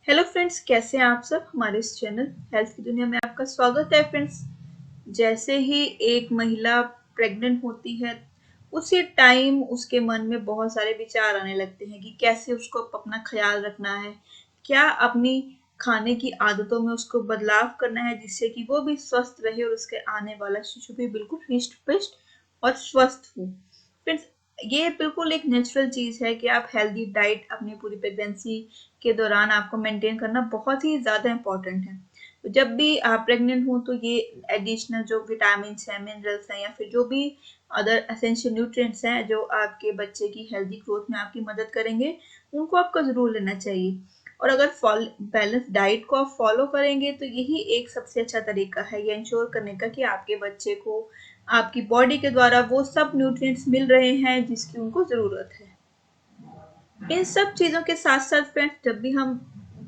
Hello friends, कैसे हैं आप सब। हमारे इस चैनल हेल्थ की दुनिया में आपका स्वागत है। फ्रेंड्स, जैसे ही एक महिला प्रेग्नेंट होती है उसी टाइम उसके मन में बहुत सारे विचार आने लगते हैं कि कैसे उसको अपना ख्याल रखना है, क्या अपनी खाने की आदतों में उसको बदलाव करना है जिससे कि वो भी स्वस्थ रहे और उसके आने वाला शिशु भी बिल्कुल हृष्ट पुष्ट और स्वस्थ हो। फ्रेंड्स, ये बिल्कुल एक नेचुरल चीज है कि आप हेल्दी डाइट अपनी पूरी प्रेगनेंसी के दौरान आपको मेंटेन करना बहुत ही ज़्यादा इम्पोर्टेंट है। तो जब भी आप प्रेग्नेंट हो तो ये एडिशनल जो विटामिन हैं, मिनरल्स हैं या फिर जो भी अदर एसेंशियल न्यूट्रिएंट्स हैं जो आपके बच्चे की हेल्दी ग्रोथ में आपकी मदद करेंगे, उनको आपको ज़रूर लेना चाहिए। और अगर बैलेंस डाइट को आप फॉलो करेंगे तो यही एक सबसे अच्छा तरीका है ये इंश्योर करने का कि आपके बच्चे को आपकी बॉडी के द्वारा वो सब न्यूट्रिएंट्स मिल रहे हैं जिसकी उनको ज़रूरत है। इन सब चीज़ों के साथ-साथ फ्रेंड्स, जब भी हम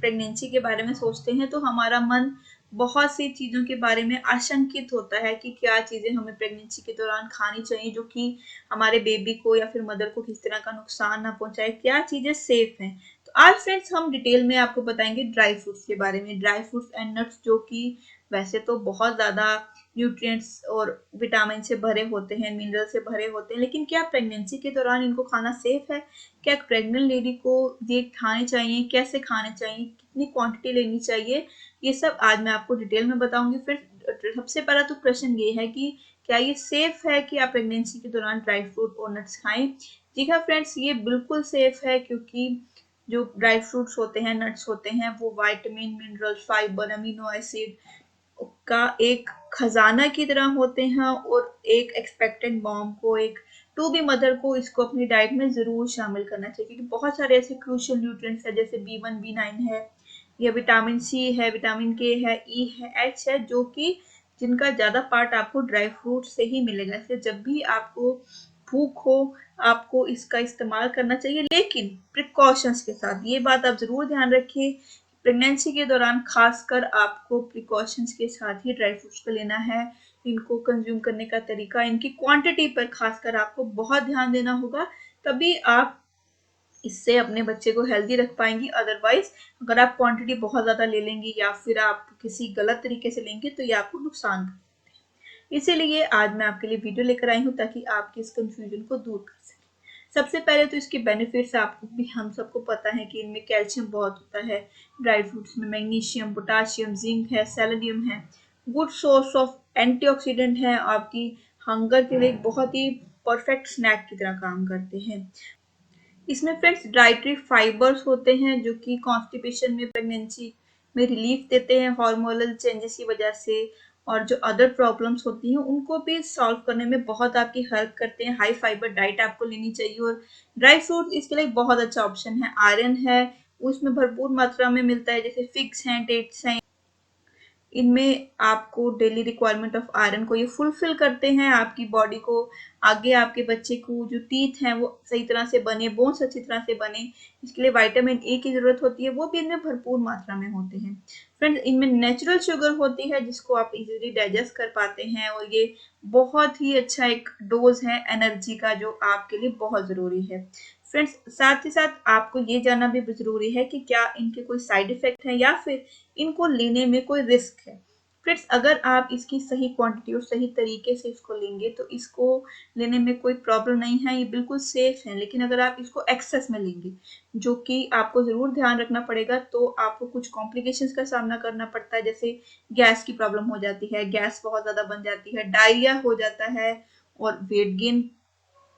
प्रेगनेंसी के बारे में सोचते हैं तो हमारा मन बहुत सी चीज़ों के बारे में आशंकित होता है कि क्या चीज़ें हमें प्रेगनेंसी के दौरान खानी चाहिए जो कि हमारे बेबी को या फिर मदर को किसी तरह का नुकसान ना पहुंचाए, क्या चीज़ें सेफ हैं। तो आज फ्रेंड्स हम डिटेल में आपको बताएंगे ड्राई फ्रूट्स के बारे में। ड्राई फ्रूट्स एंड नट्स जो कि वैसे तो बहुत ज़्यादा न्यूट्रिएंट्स और विटामिन से भरे होते हैं, मिनरल से भरे होते हैं, लेकिन क्या प्रेगनेंसी के दौरान इनको खाना सेफ है? क्या प्रेग्नेंट लेडी को ये खाने चाहिए, कैसे खाने चाहिए, कितनी क्वांटिटी लेनी चाहिए, ये सब आज मैं आपको डिटेल में बताऊंगी। फिर सबसे पहला तो प्रश्न ये है कि क्या ये सेफ है कि आप प्रेगनेंसी के दौरान ड्राई फ्रूट और नट्स खाएं। जी हाँ फ्रेंड्स, ये बिल्कुल सेफ है क्योंकि जो ड्राई फ्रूट्स होते हैं, नट्स होते हैं, वो vitamin, mineral, fibre, amino acid का एक खजाना की तरह होते हैं और एक एक्सपेक्टेंट मॉम को, एक टू बी मदर को इसको अपनी डाइट में ज़रूर शामिल करना चाहिए क्योंकि बहुत सारे ऐसे क्रूशियल न्यूट्रिएंट्स हैं जैसे B1, B9 है या विटामिन सी है, विटामिन के है, ई है, एच है, जो कि जिनका ज़्यादा पार्ट आपको ड्राई फ्रूट से ही मिलेगा। इसलिए जब भी आपको भूख हो आपको इसका इस्तेमाल करना चाहिए, लेकिन प्रिकॉशंस के साथ। ये बात आप ज़रूर ध्यान रखिए, प्रेगनेंसी के दौरान खासकर आपको प्रिकॉशंस के साथ ही ड्राई फ्रूट्स को लेना है। इनको कंज्यूम करने का तरीका, इनकी क्वांटिटी पर खासकर आपको बहुत ध्यान देना होगा, तभी आप इससे अपने बच्चे को हेल्दी रख पाएंगी। अदरवाइज अगर आप क्वांटिटी बहुत ज़्यादा ले लेंगी या फिर आप किसी गलत तरीके से लेंगे तो ये आपको नुकसान कर। इसीलिए आज मैं आपके लिए वीडियो लेकर आई हूँ ताकि आपकी इस कंफ्यूजन को दूर कर सकें। सबसे पहले तो इसके बेनिफिट्स आपको भी हम सबको पता है कि इनमें कैल्शियम बहुत होता है। ड्राई फ्रूट्स में मैग्नीशियम, पोटाशियम, जिंक है, सेलेनियम है, गुड सोर्स ऑफ एंटीऑक्सीडेंट है, आपकी हंगर के लिए एक बहुत ही परफेक्ट स्नैक की तरह काम करते हैं। इसमें फ्रेंड्स डाइटरी फाइबर्स होते हैं जो कि कॉन्स्टिपेशन में, प्रेगनेंसी में रिलीफ देते हैं हार्मोनल चेंजेस की वजह से, और जो अदर प्रॉब्लम्स होती हैं उनको भी सॉल्व करने में बहुत आपकी हेल्प करते हैं। हाई फाइबर डाइट आपको लेनी चाहिए और ड्राई फ्रूट इसके लिए बहुत अच्छा ऑप्शन है। आयरन है, उसमें भरपूर मात्रा में मिलता है, जैसे फिग्स हैं, डेट्स हैं, इनमें आपको डेली रिक्वायरमेंट ऑफ आयरन को ये फुलफिल करते हैं। आपकी बॉडी को आगे आपके बच्चे को जो टीथ हैं वो सही तरह से बने, बोन्स अच्छी तरह से बने, इसके लिए विटामिन ए की जरूरत होती है, वो भी इनमें भरपूर मात्रा में होते हैं। फ्रेंड्स, इनमें नेचुरल शुगर होती है जिसको आप इजीली डाइजेस्ट कर पाते हैं और ये बहुत ही अच्छा एक डोज है एनर्जी का जो आपके लिए बहुत जरूरी है। फ्रेंड्स, साथ ही साथ आपको ये जानना भी जरूरी है कि क्या इनके कोई साइड इफेक्ट है या फिर इनको लेने में कोई रिस्क है। फ्रेंड्स, अगर आप इसकी सही क्वांटिटी और सही तरीके से इसको लेंगे तो इसको लेने में कोई प्रॉब्लम नहीं है, ये बिल्कुल सेफ है। लेकिन अगर आप इसको एक्सेस में लेंगे, जो कि आपको ज़रूर ध्यान रखना पड़ेगा, तो आपको कुछ कॉम्प्लिकेशंस का सामना करना पड़ता है, जैसे गैस की प्रॉब्लम हो जाती है, गैस बहुत ज़्यादा बन जाती है, डायरिया हो जाता है और वेट गेन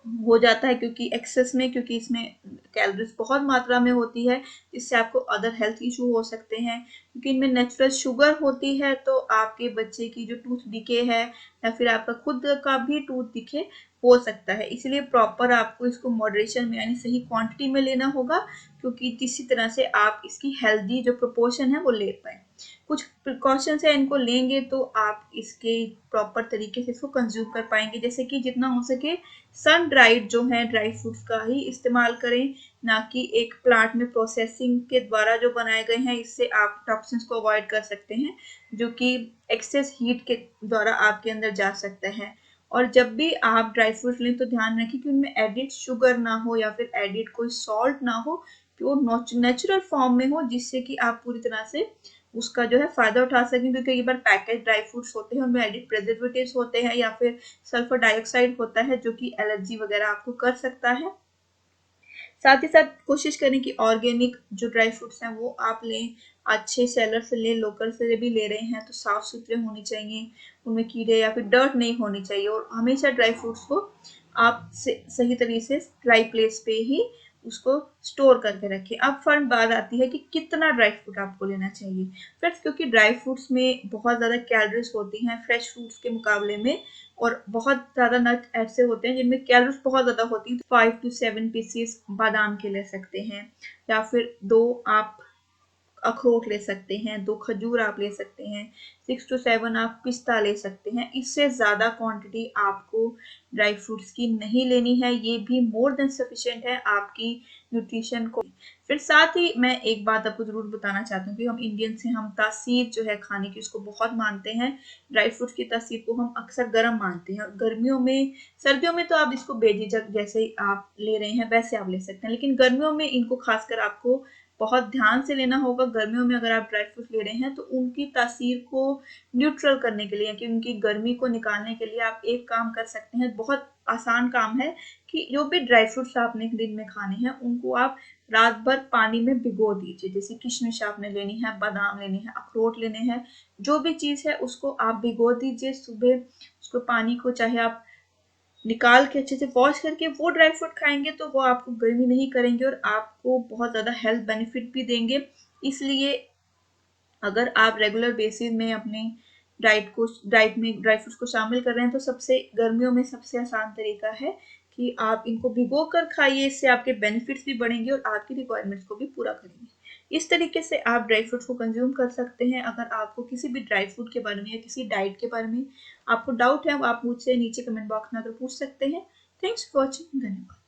हो जाता है क्योंकि एक्सेस में, क्योंकि इसमें कैलोरीज बहुत मात्रा में होती है, जिससे आपको अदर हेल्थ इशू हो सकते हैं। क्योंकि इनमें नेचुरल शुगर होती है तो आपके बच्चे की जो टूथ डिके है या फिर आपका खुद का भी टूथ डिके हो सकता है। इसलिए प्रॉपर आपको इसको मॉडरेशन में यानी सही क्वांटिटी में लेना होगा, क्योंकि किसी तरह से आप इसकी हेल्दी जो प्रोपोर्शन है वो ले पाए। कुछ प्रिकॉशंस है, इनको लेंगे तो आप इसके प्रॉपर तरीके से इसको कंज्यूम कर पाएंगे, जैसे कि जितना हो सके सन ड्राइड जो है ड्राई फ्रूट्स का ही इस्तेमाल करें, ना कि एक प्लांट में प्रोसेसिंग के द्वारा जो बनाए गए हैं। इससे आप टॉक्सिन्स को अवॉइड कर सकते हैं जो कि एक्सेस हीट के द्वारा आपके अंदर जा सकता है। और जब भी आप ड्राई फ्रूट लें तो ध्यान रखें कि उनमें एडिड शुगर ना हो या फिर एडिड कोई सॉल्ट ना हो, प्योर नेचुरल फॉर्म में हो, जिससे कि आप पूरी तरह से उसका जो है फायदा उठा सकें। क्योंकि कई बार पैकेज ड्राई फ्रूट्स होते हैं, उनमें एडिड प्रिजर्वेटिव्स होते हैं या फिर सल्फर डाइऑक्साइड होता है, जो कि एलर्जी वगैरह आपको कर सकता है। साथ ही साथ कोशिश करें कि ऑर्गेनिक जो ड्राई फ्रूट्स हैं वो आप लें, अच्छे सेलर से लें, लोकल से भी ले रहे हैं तो साफ सुथरे होने चाहिए, उनमें कीड़े या फिर डर्ट नहीं होनी चाहिए। और हमेशा ड्राई फ्रूट्स को आप सही तरीके से ड्राई प्लेस पे ही उसको स्टोर करके रखें। अब फर्स्ट बात आती है कि कितना ड्राई फ्रूट आपको लेना चाहिए। फ्रेंड्स, क्योंकि ड्राई फ्रूट्स में बहुत ज़्यादा कैलोरीज होती हैं फ्रेश फ्रूट्स के मुकाबले में, और बहुत ज़्यादा नट ऐसे होते हैं जिनमें कैलोरीज बहुत ज़्यादा होती हैं। 5 to 7 पीसीस बादाम के ले सकते हैं, या फिर 2 आप अखरोट ले सकते हैं, 2 खजूर आप ले सकते हैं, 6 to 7 आप पिस्ता ले सकते हैं। इससे ज़्यादा क्वांटिटी आपको ड्राई फ्रूट्स की नहीं लेनी है, ये भी मोर देन सफिशिएंट है आपकी न्यूट्रिशन को। फिर साथ ही मैं एक बात आपको ज़रूर बताना चाहती हूँ कि हम इंडियंस हैं, हम तासीर जो है खाने की उसको बहुत मानते हैं। ड्राई फ्रूट्स की तासीर को हम अक्सर गर्म मानते हैं। गर्मियों में, सर्दियों में तो आप इसको बेझिझक जैसे ही आप ले रहे हैं वैसे आप ले सकते हैं, लेकिन गर्मियों में इनको खासकर आपको बहुत ध्यान से लेना होगा। गर्मियों में अगर आप ड्राई फ्रूट ले रहे हैं तो उनकी तासीर को न्यूट्रल करने के लिए, कि उनकी गर्मी को निकालने के लिए आप एक काम कर सकते हैं, बहुत आसान काम है, कि जो भी ड्राई फ्रूट्स आपने दिन में खाने हैं उनको आप रात भर पानी में भिगो दीजिए। जैसे किशमिश आपने लेनी है, बादाम लेने हैं, अखरोट लेने हैं, जो भी चीज़ है उसको आप भिगो दीजिए। सुबह उसको पानी को चाहे आप निकाल के अच्छे से वॉश करके वो ड्राई फ्रूट खाएंगे तो वो आपको गर्मी नहीं करेंगे और आपको बहुत ज़्यादा हेल्थ बेनिफिट भी देंगे। इसलिए अगर आप रेगुलर बेसिस में अपने डाइट में ड्राई फ्रूट्स को शामिल कर रहे हैं तो सबसे गर्मियों में सबसे आसान तरीका है कि आप इनको भिगो कर खाइए। इससे आपके बेनिफिट्स भी बढ़ेंगे और आपकी रिक्वायरमेंट्स को भी पूरा करेंगे। इस तरीके से आप ड्राई फ्रूट्स को कंज्यूम कर सकते हैं। अगर आपको किसी भी ड्राई फ्रूट के बारे में या किसी डाइट के बारे में आपको डाउट है, वो आप मुझसे नीचे कमेंट बॉक्स में आकर पूछ सकते हैं। Thanks for watching. धन्यवाद।